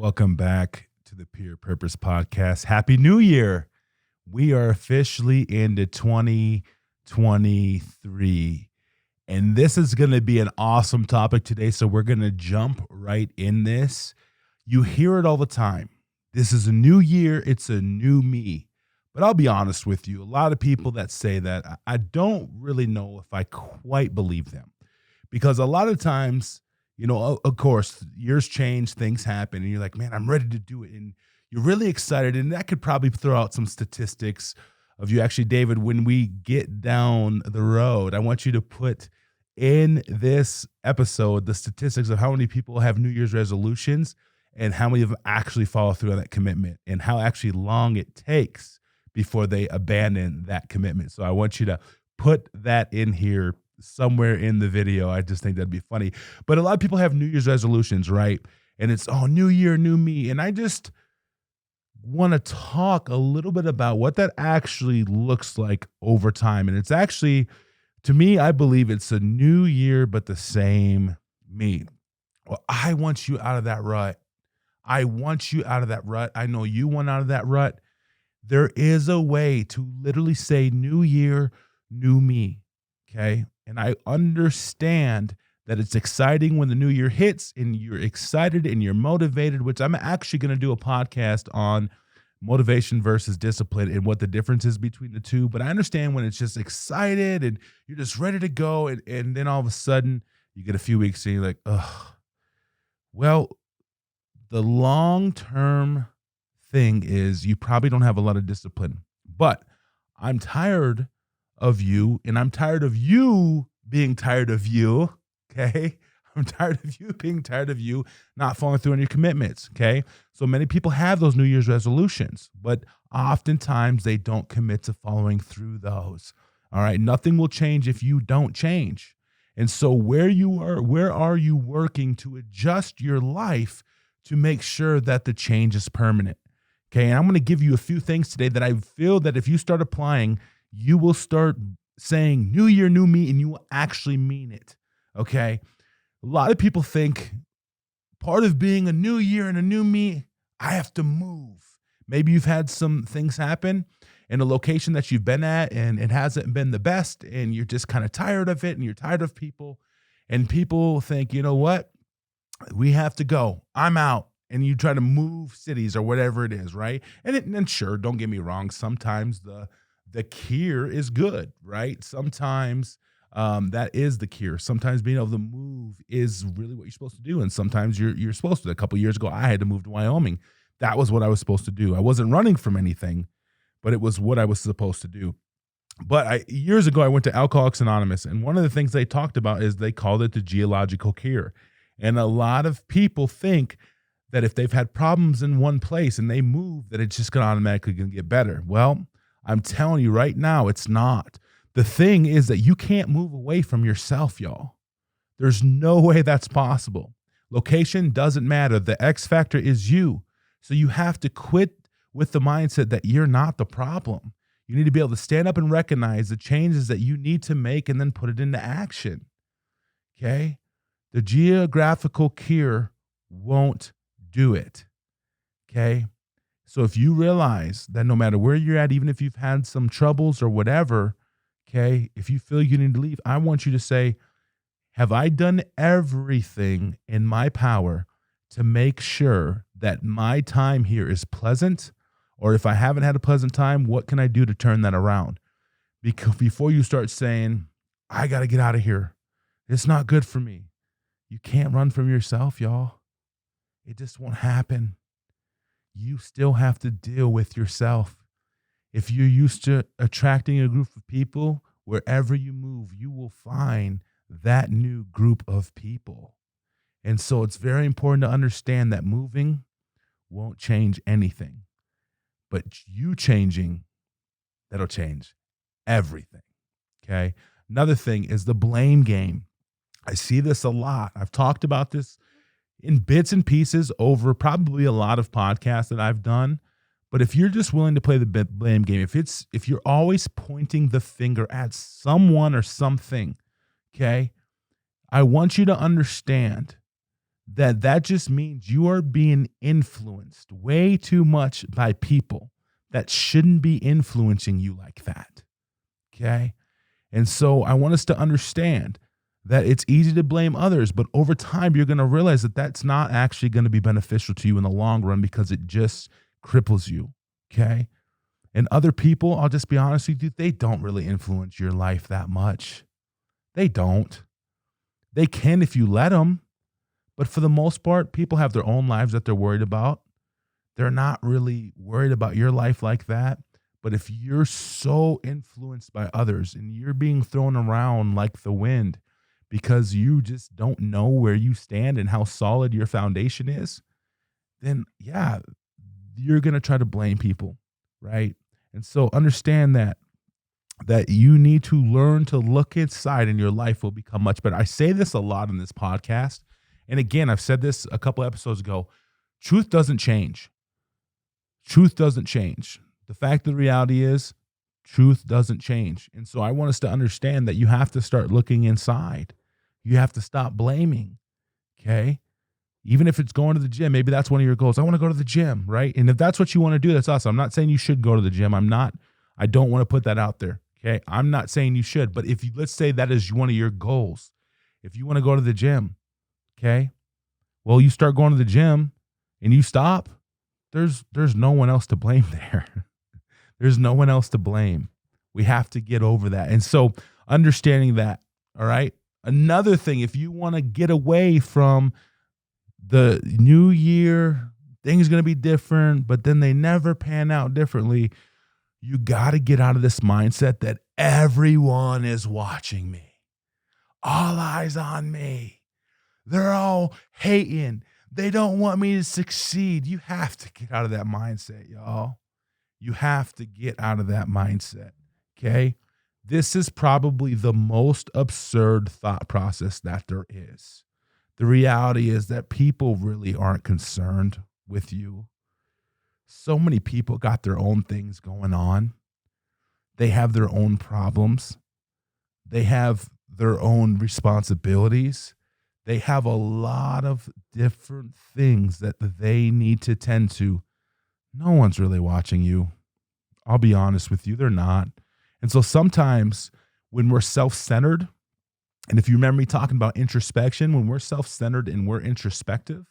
Welcome back to the Pure Purpose Podcast. Happy New Year. We are officially into 2023. And this is going to be an awesome topic today. So we're going to jump right in this. You hear it all the time. This is a new year. It's a new me. But I'll be honest with you. A lot of people that say that, I don't really know if I quite believe them. Because a lot of times, of course, years change, things happen, and you're like, man, I'm ready to do it. And you're really excited. And that could probably throw out some statistics of you. Actually, David, when we get down the road, I want you to put in this episode the statistics of how many people have New Year's resolutions and how many of them actually follow through on that commitment and how actually long it takes before they abandon that commitment. So I want you to put that in here somewhere in the video. I just think that'd be funny. But a lot of people have New Year's resolutions, right? And it's, new year, new me. And I just want to talk a little bit about what that actually looks like over time. And it's actually, to me, I believe it's a new year, but the same me. Well, I want you out of that rut. I want you out of that rut. I know you want out of that rut. There is a way to literally say new year, new me. Okay. And I understand that it's exciting when the new year hits and you're excited and you're motivated, which I'm actually going to do a podcast on motivation versus discipline and what the difference is between the two. But I understand when it's just excited and you're just ready to go. And then all of a sudden you get a few weeks and you're like, well, the long-term thing is you probably don't have a lot of discipline, but I'm tired of you and I'm tired of you being tired of you. Okay. I'm tired of you being tired of you not following through on your commitments. Okay. So many people have those New Year's resolutions, but oftentimes they don't commit to following through those. All right. Nothing will change if you don't change. And so where are you working to adjust your life to make sure that the change is permanent? Okay. And I'm going to give you a few things today that I feel that if you start applying, you will start saying new year, new me, and you will actually mean it. Okay. A lot of people think part of being a new year and a new me, I have to move. Maybe you've had some things happen in a location that you've been at and it hasn't been the best and you're just kind of tired of it and you're tired of people. And people think, you know what? We have to go. I'm out. And you try to move cities or whatever it is, right? And sure, don't get me wrong. Sometimes the cure is good, right? Sometimes that is the cure. Sometimes being able to move is really what you're supposed to do. And sometimes you're supposed to. A couple of years ago, I had to move to Wyoming. That was what I was supposed to do. I wasn't running from anything, but it was what I was supposed to do. But years ago, I went to Alcoholics Anonymous. And one of the things they talked about is they called it the geological cure. And a lot of people think that if they've had problems in one place and they move, that it's just going to automatically get better. Well, I'm telling you right now, it's not. The thing is that you can't move away from yourself, y'all. There's no way that's possible. Location doesn't matter. The X factor is you. So you have to quit with the mindset that you're not the problem. You need to be able to stand up and recognize the changes that you need to make and then put it into action. Okay? The geographical cure won't do it. Okay? So if you realize that no matter where you're at, even if you've had some troubles or whatever, okay, if you feel you need to leave, I want you to say, have I done everything in my power to make sure that my time here is pleasant? Or if I haven't had a pleasant time, what can I do to turn that around? Because before you start saying, I got to get out of here, it's not good for me. You can't run from yourself, y'all. It just won't happen. You still have to deal with yourself. If you're used to attracting a group of people, wherever you move, you will find that new group of people. And so it's very important to understand that moving won't change anything. But you changing, that'll change everything. Okay? Another thing is the blame game. I see this a lot. I've talked about this in bits and pieces over probably a lot of podcasts that I've done. But if you're just willing to play the blame game, if you're always pointing the finger at someone or something, okay, I want you to understand that just means you are being influenced way too much by people that shouldn't be influencing you like that. Okay? And so I want us to understand that it's easy to blame others, but over time, you're going to realize that that's not actually going to be beneficial to you in the long run because it just cripples you. Okay. And other people, I'll just be honest with you, they don't really influence your life that much. They don't. They can if you let them. But for the most part, people have their own lives that they're worried about. They're not really worried about your life like that. But if you're so influenced by others and you're being thrown around like the wind because you just don't know where you stand and how solid your foundation is, then yeah, you're going to try to blame people, right? And so understand that you need to learn to look inside and your life will become much better. I say this a lot in this podcast. And again, I've said this a couple episodes ago. Truth doesn't change. Truth doesn't change. The fact of the reality is truth doesn't change. And so I want us to understand that you have to start looking inside. You have to stop blaming. Okay. Even if it's going to the gym, maybe that's one of your goals. I want to go to the gym, right? And if that's what you want to do, that's awesome. I'm not saying you should go to the gym. I don't want to put that out there. Okay. I'm not saying you should, but if you, let's say that is one of your goals. If you want to go to the gym, okay, well, you start going to the gym and you stop, there's no one else to blame there. There's no one else to blame. We have to get over that. And so understanding that, all right? Another thing, if you want to get away from the new year, things are going to be different, but then they never pan out differently, you got to get out of this mindset that everyone is watching me. All eyes on me. They're all hating. They don't want me to succeed. You have to get out of that mindset, y'all. You have to get out of that mindset, okay? This is probably the most absurd thought process that there is. The reality is that people really aren't concerned with you. So many people got their own things going on. They have their own problems. They have their own responsibilities. They have a lot of different things that they need to tend to. No one's really watching you. I'll be honest with you, they're not. And so sometimes when we're self-centered, and if you remember me talking about introspection, when we're self-centered and we're introspective,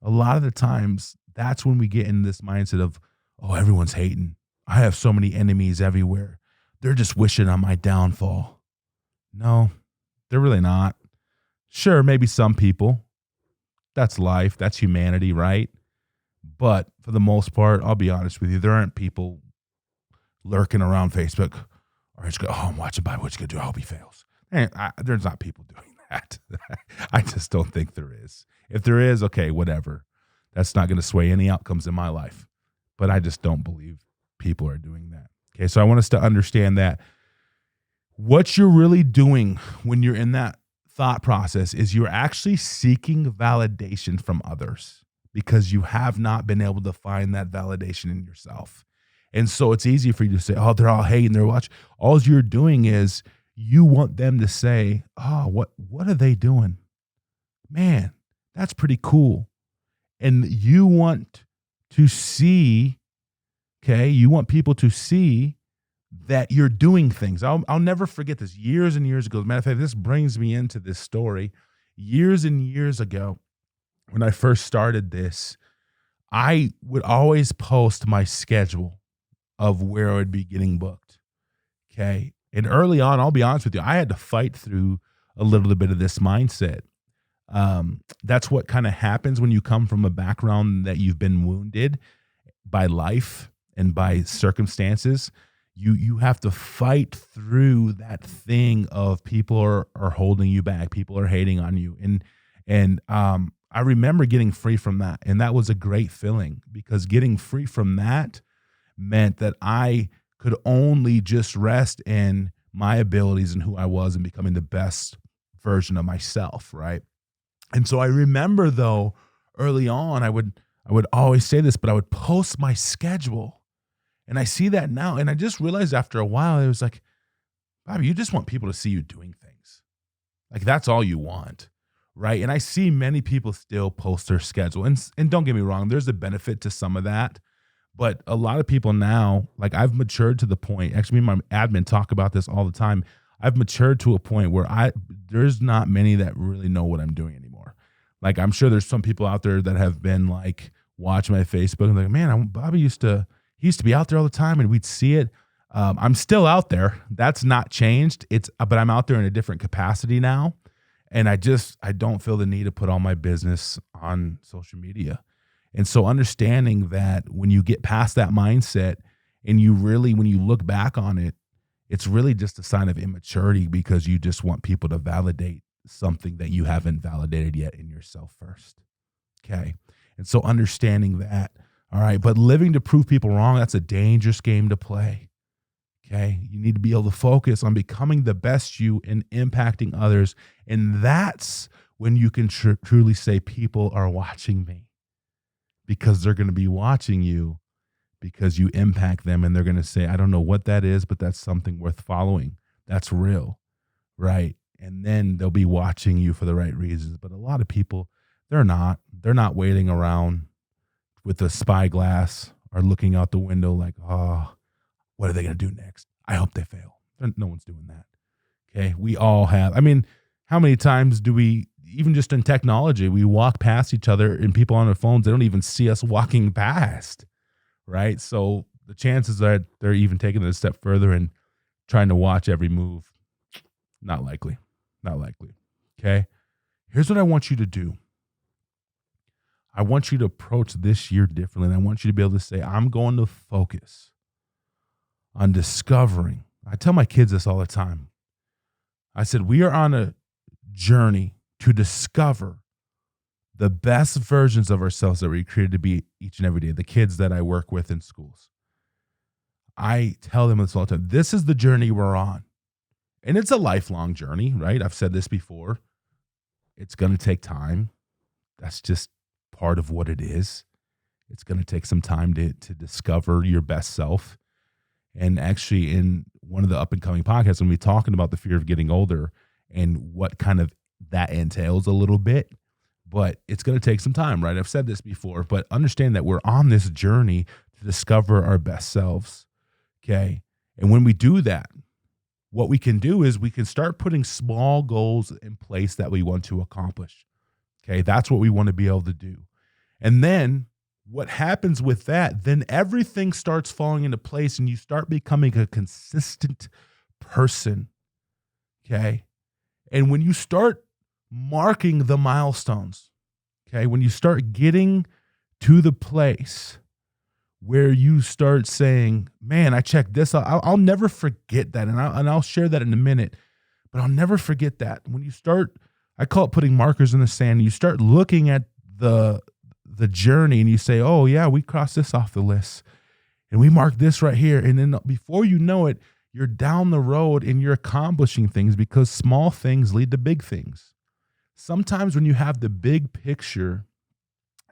a lot of the times that's when we get in this mindset of, oh, everyone's hating. I have so many enemies everywhere. They're just wishing on my downfall. No, they're really not. Sure, maybe some people. That's life. That's humanity, right? But for the most part, I'll be honest with you, there aren't people lurking around Facebook. Or it's go, oh, I'm watching Bible. What's going to do? I hope he fails. There's not people doing that. I just don't think there is. If there is, okay, whatever. That's not going to sway any outcomes in my life. But I just don't believe people are doing that. Okay, so I want us to understand that what you're really doing when you're in that thought process is you're actually seeking validation from others because you have not been able to find that validation in yourself. And so it's easy for you to say, oh, they're all hating, they're watching. All you're doing is you want them to say, oh, what are they doing? Man, that's pretty cool. And you want to see, okay, you want people to see that you're doing things. I'll never forget this. Years and years ago, as a matter of fact, this brings me into this story. Years and years ago, when I first started this, I would always post my schedule of where I would be getting booked. Okay. And early on, I'll be honest with you, I had to fight through a little bit of this mindset. That's what kind of happens when you come from a background that you've been wounded by life and by circumstances. You have to fight through that thing of people are holding you back. People are hating on you. And I remember getting free from that. And that was a great feeling because getting free from that meant that I could only just rest in my abilities and who I was and becoming the best version of myself, right? And so I remember though, early on, I would always say this, but I would post my schedule. And I see that now. And I just realized after a while, it was like, Bobby, you just want people to see you doing things. Like that's all you want, right? And I see many people still post their schedule. And don't get me wrong, there's a benefit to some of that. But a lot of people now, like I've matured to the point, actually me and my admin talk about this all the time. I've matured to a point where there's not many that really know what I'm doing anymore. Like I'm sure there's some people out there that have been like watching my Facebook and like, man, Bobby used to be out there all the time and we'd see it. I'm still out there. That's not changed. But I'm out there in a different capacity now. And I don't feel the need to put all my business on social media. And so understanding that when you get past that mindset and when you look back on it, it's really just a sign of immaturity because you just want people to validate something that you haven't validated yet in yourself first. Okay. And so understanding that, all right, but living to prove people wrong, that's a dangerous game to play. Okay. You need to be able to focus on becoming the best you and impacting others. And that's when you can truly say people are watching me, because they're going to be watching you because you impact them and they're going to say, I don't know what that is, but that's something worth following. That's real, right? And then they'll be watching you for the right reasons. But a lot of people, they're not waiting around with a spyglass or looking out the window like, oh, what are they going to do next? I hope they fail. No one's doing that. Okay. We all have, how many times do we, even just in technology, we walk past each other and people on their phones, they don't even see us walking past, right? So the chances that they're even taking it a step further and trying to watch every move, not likely. Okay. Here's what I want you to do. I want you to approach this year differently. And I want you to be able to say, I'm going to focus on discovering. I tell my kids this all the time. I said, we are on a journey to discover the best versions of ourselves that we created to be each and every day. The kids that I work with in schools, I tell them this all the time. This is the journey we're on. And it's a lifelong journey, right? I've said this before. It's going to take time. That's just part of what it is. It's going to take some time to discover your best self. And actually, in one of the up and coming podcasts, when we're talking about the fear of getting older and what kind of that entails a little bit, but it's going to take some time, right? I've said this before, but understand that we're on this journey to discover our best selves. Okay. And when we do that, what we can do is we can start putting small goals in place that we want to accomplish. Okay. That's what we want to be able to do. And then what happens with that, then everything starts falling into place and you start becoming a consistent person. Okay. And when you start marking the milestones, okay, when you start getting to the place where you start saying, man, I checked this out. I'll never forget that. And I'll share that in a minute, but I'll never forget that. When you start, I call it putting markers in the sand. You start looking at the journey and you say, oh yeah, we crossed this off the list and we marked this right here. And then before you know it, you're down the road and you're accomplishing things because small things lead to big things. Sometimes when you have the big picture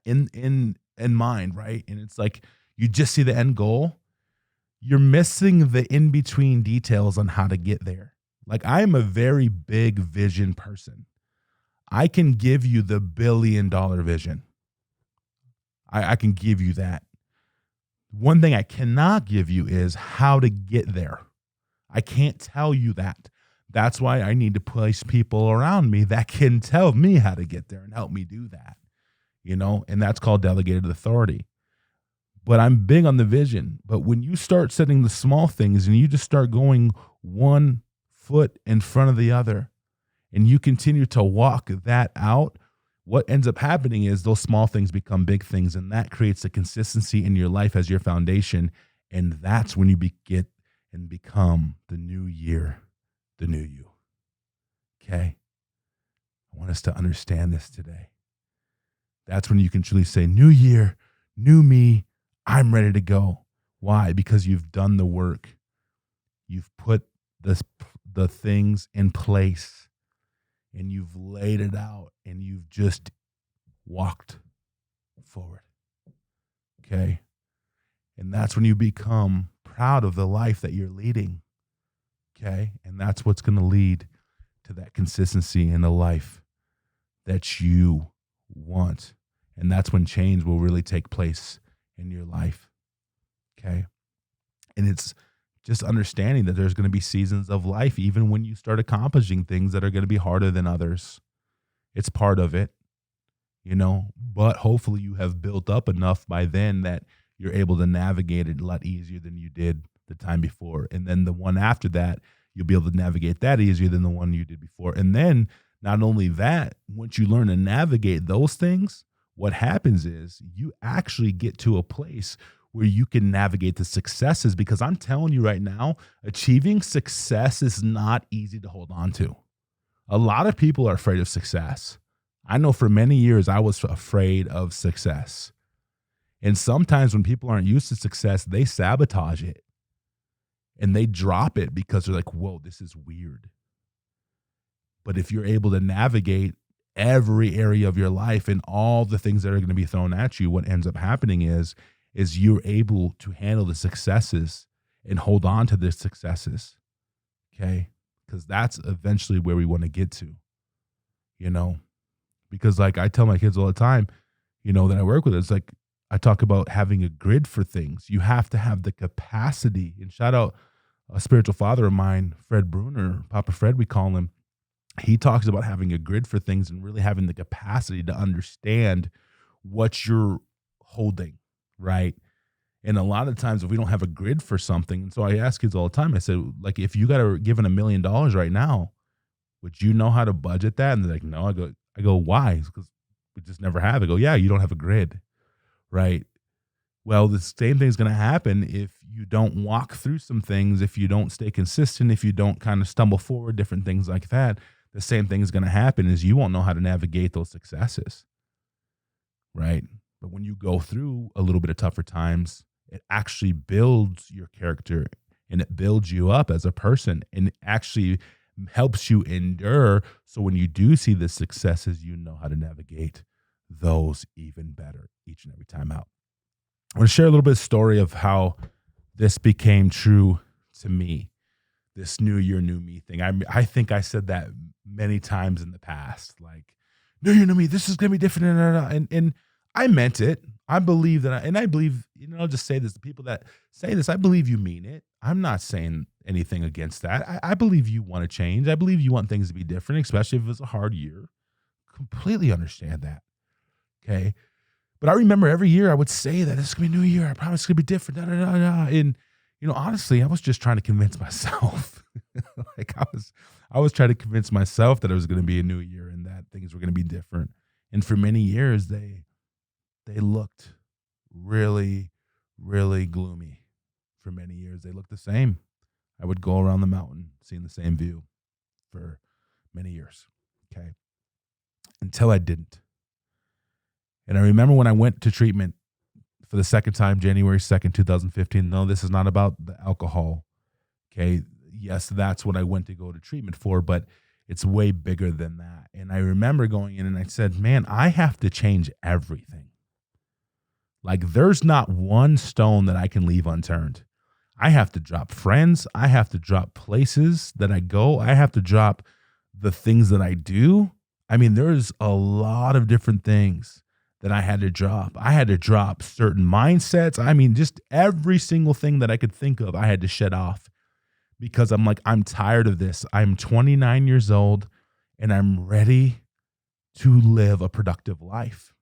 in mind, right? And it's like you just see the end goal, you're missing the in-between details on how to get there. Like I am a very big vision person. I can give you the $1 billion vision. I can give you that. One thing I cannot give you is how to get there. I can't tell you that. That's why I need to place people around me that can tell me how to get there and help me do that, and that's called delegated authority. But I'm big on the vision. But when you start setting the small things and you just start going one foot in front of the other and you continue to walk that out, what ends up happening is those small things become big things, and that creates a consistency in your life as your foundation. And that's when you get and become the new year, the new you. Okay? I want us to understand this today. That's when you can truly say, new year, new me, I'm ready to go. Why? Because you've done the work. You've put the things in place and you've laid it out and you've just walked forward. Okay? And that's when you become proud of the life that you're leading. Okay? And that's what's going to lead to that consistency in the life that you want. And that's when change will really take place in your life. Okay. And it's just understanding that there's going to be seasons of life, even when you start accomplishing things that are going to be harder than others. It's part of it, but hopefully you have built up enough by then that you're able to navigate it a lot easier than you did the time before. And then the one after that, you'll be able to navigate that easier than the one you did before. And then not only that, once you learn to navigate those things, what happens is you actually get to a place where you can navigate the successes, because I'm telling you right now, achieving success is not easy to hold on to. A lot of people are afraid of success. I know for many years I was afraid of success. And sometimes when people aren't used to success, they sabotage it and they drop it because they're like, whoa, this is weird. But if you're able to navigate every area of your life and all the things that are going to be thrown at you, what ends up happening is you're able to handle the successes and hold on to the successes. Okay? Because that's eventually where we want to get to, because like I tell my kids all the time, that I work with, it's like, I talk about having a grid for things. You have to have the capacity, and shout out a spiritual father of mine, Fred Bruner, Papa Fred, we call him. He talks about having a grid for things and really having the capacity to understand what you're holding, right? And a lot of times if we don't have a grid for something, and so I ask kids all the time, I said, like, if you got to given $1 million right now, would you know how to budget that? And they're like, no. I go, why? Because we just never have. I go, yeah, you don't have a grid, right? Well, the same thing is going to happen if you don't walk through some things, if you don't stay consistent, if you don't kind of stumble forward, different things like that. The same thing is going to happen is you won't know how to navigate those successes, right? But when you go through a little bit of tougher times, it actually builds your character and it builds you up as a person and actually helps you endure. So when you do see the successes, you know how to navigate those even better each and every time out. I want to share a little bit of story of how this became true to me, this new year, new me thing. I think I said that many times in the past, like, new year, new me, this is going to be different. And I meant it. I believe that, I believe, I'll just say this, the people that say this, I believe you mean it. I'm not saying anything against that. I believe you want to change. I believe you want things to be different, especially if it's a hard year. Completely understand that. Okay. But I remember every year I would say that it's going to be a new year. I promise it's going to be different. And, honestly, I was just trying to convince myself. Like I was trying to convince myself that it was going to be a new year and that things were going to be different. And for many years, they looked really, really gloomy. For many years, they looked the same. I would go around the mountain seeing the same view for many years. Okay. Until I didn't. And I remember when I went to treatment for the second time, January 2nd, 2015. No, this is not about the alcohol. Okay. Yes, that's what I went to go to treatment for, but it's way bigger than that. And I remember going in and I said, man, I have to change everything. Like there's not one stone that I can leave unturned. I have to drop friends. I have to drop places that I go. I have to drop the things that I do. I mean, there's a lot of different things that I had to drop. I had to drop certain mindsets. I mean, just every single thing that I could think of, I had to shed off because I'm like, I'm tired of this. I'm 29 years old and I'm ready to live a productive life.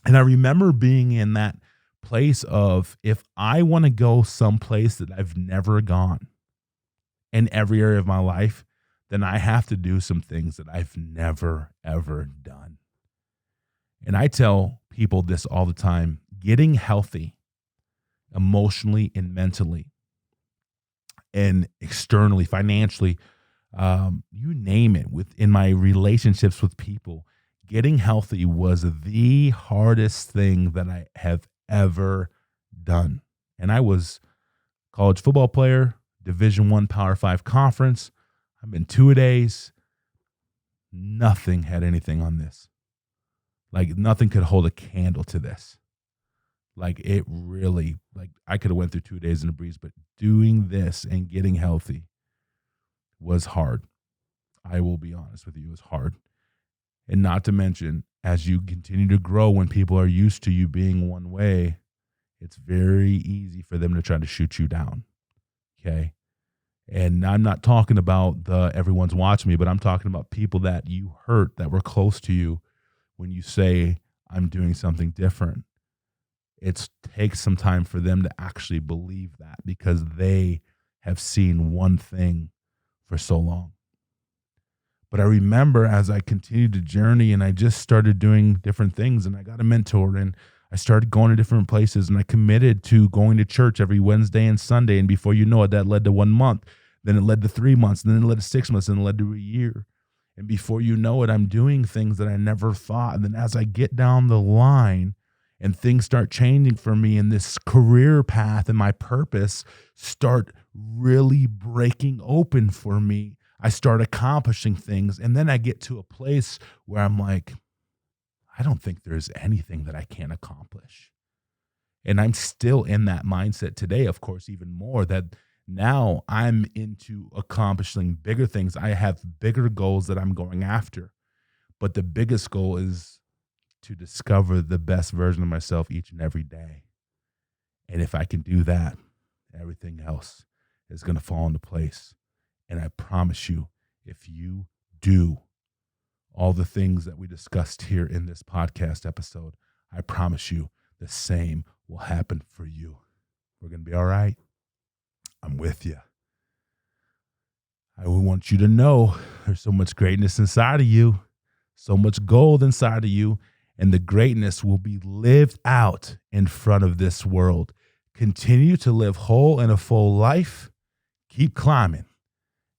And I remember being in that place of, if I want to go someplace that I've never gone in every area of my life, then I have to do some things that I've never, ever done. And I tell people this all the time, getting healthy emotionally and mentally and externally, financially, you name it, within my relationships with people, getting healthy was the hardest thing that I have ever done. And I was a college football player, Division I Power 5 conference. I've been two-a-days. Nothing had anything on this. Like nothing could hold a candle to this. Like it really, like I could have went through 2 days in a breeze, but doing this and getting healthy was hard. I will be honest with you, it was hard. And not to mention, as you continue to grow, when people are used to you being one way, it's very easy for them to try to shoot you down. Okay. And I'm not talking about the everyone's watching me, but I'm talking about people that you hurt that were close to you when you say, I'm doing something different. It takes some time for them to actually believe that because they have seen one thing for so long. But I remember as I continued to journey and I just started doing different things and I got a mentor and I started going to different places and I committed to going to church every Wednesday and Sunday. And before you know it, that led to 1 month. Then it led to 3 months. And then it led to 6 months. And it led to a year. And before you know it, I'm doing things that I never thought. And then as I get down the line and things start changing for me and this career path and my purpose start really breaking open for me, I start accomplishing things. And then I get to a place where I'm like, I don't think there's anything that I can't accomplish. And I'm still in that mindset today, of course, even more that now I'm into accomplishing bigger things. I have bigger goals that I'm going after. But the biggest goal is to discover the best version of myself each and every day. And if I can do that, everything else is going to fall into place. And I promise you, if you do all the things that we discussed here in this podcast episode, I promise you the same will happen for you. We're going to be all right. I'm with you. I want you to know there's so much greatness inside of you, so much gold inside of you, and the greatness will be lived out in front of this world. Continue to live whole and a full life. Keep climbing,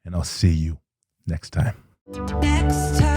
and I'll see you next time. Next time.